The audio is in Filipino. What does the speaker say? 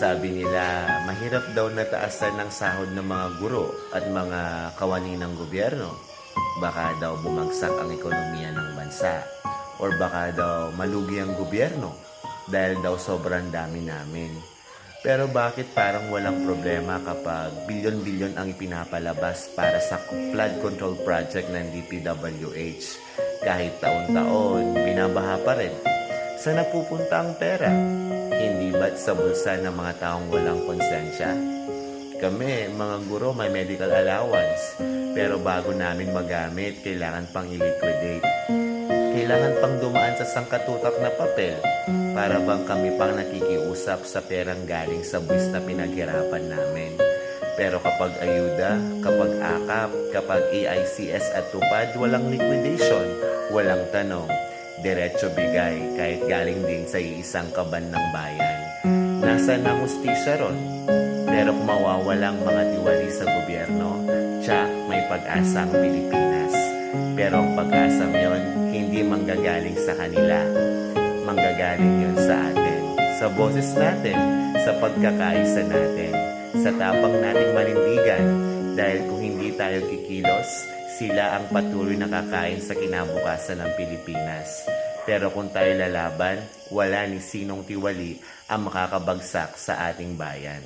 Sabi nila, mahirap daw nataasan ng sahod ng mga guro at mga kawani ng gobyerno. Baka daw bumagsak ang ekonomiya ng bansa. Or baka daw malugi ang gobyerno dahil daw sobrang dami namin. Pero bakit parang walang problema kapag bilyon-bilyon ang ipinapalabas para sa flood control project ng DPWH? Kahit taon-taon, binabaha pa rin. Saan napupunta ang pera? Hindi ba't sa bulsa ng mga taong walang konsensya? Kami, mga guro, may medical allowance. Pero bago namin magamit, kailangan pang i-liquidate. Kailangan pang dumaan sa sangkatutak na papel para bang kami pang nakikiusap sa perang galing sa buwis na pinaghirapan namin. Pero kapag ayuda, kapag akap, kapag AICS at tupad, walang liquidation, walang tanong. Diretso bigay kahit galing din sa iisang kaban ng bayan. Nasaan ang hustisya ron? Pero kung mawawalang mga tiwali sa gobyerno, tsak may pag-asa ang Pilipinas. Pero ang pag-asang yon, hindi manggagaling sa kanila. Manggagaling yon sa atin. Sa boses natin, sa pagkakaisa natin, sa tapang nating manindigan. Dahil kung hindi tayo kikilos, sila ang patuloy na kakain sa kinabukasan ng Pilipinas. Pero kung tayo lalaban, wala ni sinong tiwali ang makakabagsak sa ating bayan.